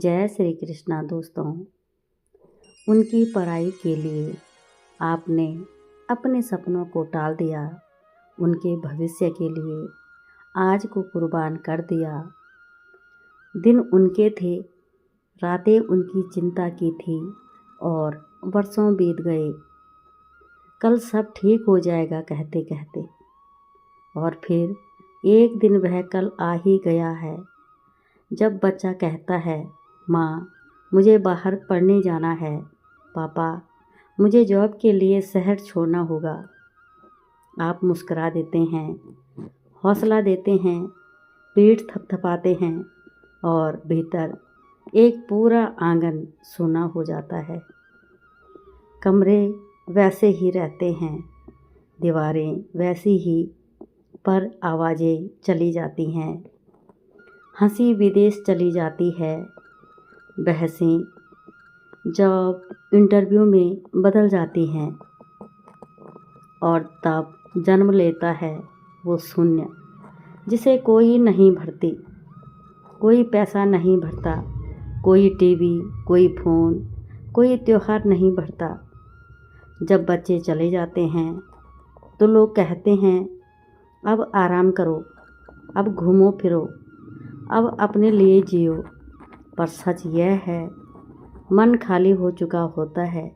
जय श्री कृष्णा दोस्तों। उनकी पढ़ाई के लिए आपने अपने सपनों को टाल दिया, उनके भविष्य के लिए आज को कुर्बान कर दिया। दिन उनके थे, रातें उनकी चिंता की थी और वर्षों बीत गए। कल सब ठीक हो जाएगा कहते कहते, और फिर एक दिन वह कल आ ही गया है जब बच्चा कहता है, माँ मुझे बाहर पढ़ने जाना है, पापा मुझे जॉब के लिए शहर छोड़ना होगा। आप मुस्कुरा देते हैं, हौसला देते हैं, पीठ थपथपाते हैं और भीतर एक पूरा आंगन सूना हो जाता है। कमरे वैसे ही रहते हैं, दीवारें वैसी ही, पर आवाज़ें चली जाती हैं, हंसी विदेश चली जाती है, बहसें जॉब इंटरव्यू में बदल जाती हैं, और तब जन्म लेता है वो शून्य जिसे कोई नहीं भरती, कोई पैसा नहीं भरता, कोई टीवी, कोई फ़ोन, कोई त्योहार नहीं भरता। जब बच्चे चले जाते हैं तो लोग कहते हैं, अब आराम करो, अब घूमो फिरो, अब अपने लिए जियो। पर सच यह है, मन खाली हो चुका होता है,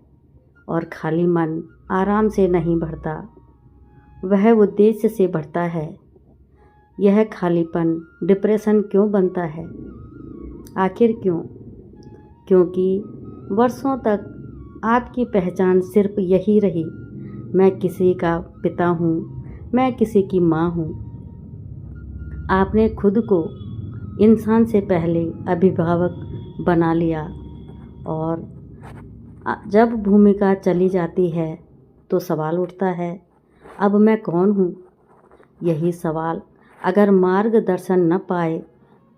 और खाली मन आराम से नहीं भरता, वह उद्देश्य से भरता है। यह खालीपन डिप्रेशन क्यों बनता है? आखिर क्यों? क्योंकि वर्षों तक आपकी पहचान सिर्फ यही रही, मैं किसी का पिता हूँ, मैं किसी की माँ हूँ। आपने खुद को इंसान से पहले अभिभावक बना लिया, और जब भूमिका चली जाती है तो सवाल उठता है, अब मैं कौन हूँ? यही सवाल अगर मार्गदर्शन न पाए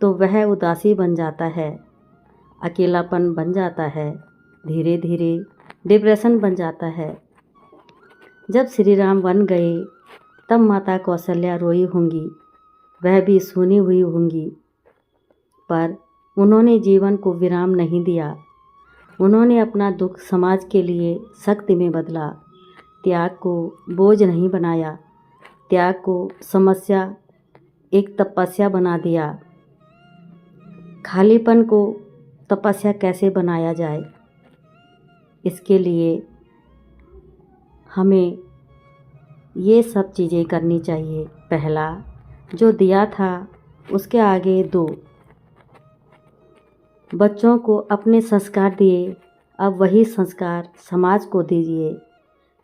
तो वह उदासी बन जाता है, अकेलापन बन जाता है, धीरे धीरे डिप्रेशन बन जाता है। जब श्री राम वन गए तब माता कौशल्या रोई होंगी, वह भी सुनी हुई होंगी, पर उन्होंने जीवन को विराम नहीं दिया। उन्होंने अपना दुख समाज के लिए शक्ति में बदला, त्याग को बोझ नहीं बनाया, त्याग को समस्या एक तपस्या बना दिया। खालीपन को तपस्या कैसे बनाया जाए, इसके लिए हमें ये सब चीज़ें करनी चाहिए। पहला, जो दिया था उसके आगे दो। बच्चों को अपने संस्कार दिए, अब वही संस्कार समाज को दीजिए।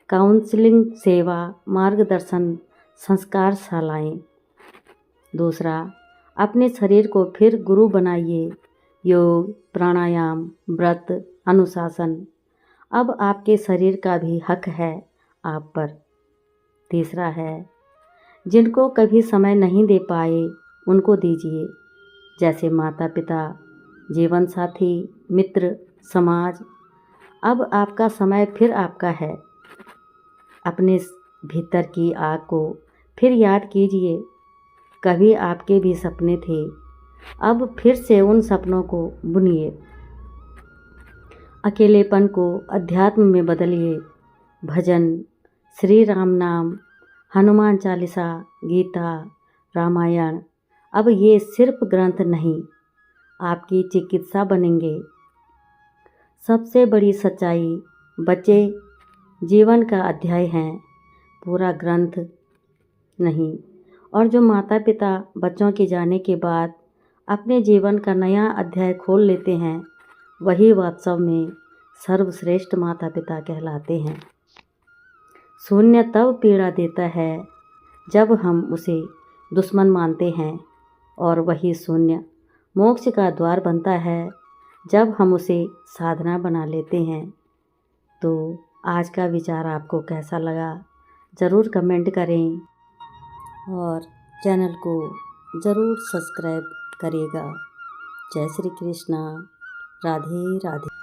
काउंसलिंग, सेवा, मार्गदर्शन, संस्कार शालाएँ। दूसरा, अपने शरीर को फिर गुरु बनाइए। योग, प्राणायाम, व्रत, अनुशासन। अब आपके शरीर का भी हक है आप पर। तीसरा है, जिनको कभी समय नहीं दे पाए उनको दीजिए, जैसे माता पिता, जीवन साथी, मित्र, समाज। अब आपका समय फिर आपका है। अपने भीतर की आग को फिर याद कीजिए, कभी आपके भी सपने थे, अब फिर से उन सपनों को बुनिए। अकेलेपन को अध्यात्म में बदलिए। भजन, श्री राम नाम, हनुमान चालीसा, गीता, रामायण, अब ये सिर्फ ग्रंथ नहीं, आपकी चिकित्सा बनेंगे। सबसे बड़ी सच्चाई, बच्चे जीवन का अध्याय हैं, पूरा ग्रंथ नहीं। और जो माता पिता बच्चों के जाने के बाद अपने जीवन का नया अध्याय खोल लेते हैं, वही वास्तव में सर्वश्रेष्ठ माता पिता कहलाते हैं। शून्य तब पीड़ा देता है जब हम उसे दुश्मन मानते हैं, और वही शून्य मोक्ष का द्वार बनता है जब हम उसे साधना बना लेते हैं। तो आज का विचार आपको कैसा लगा ज़रूर कमेंट करें, और चैनल को ज़रूर सब्सक्राइब करिएगा। जय श्री कृष्णा, राधे राधे।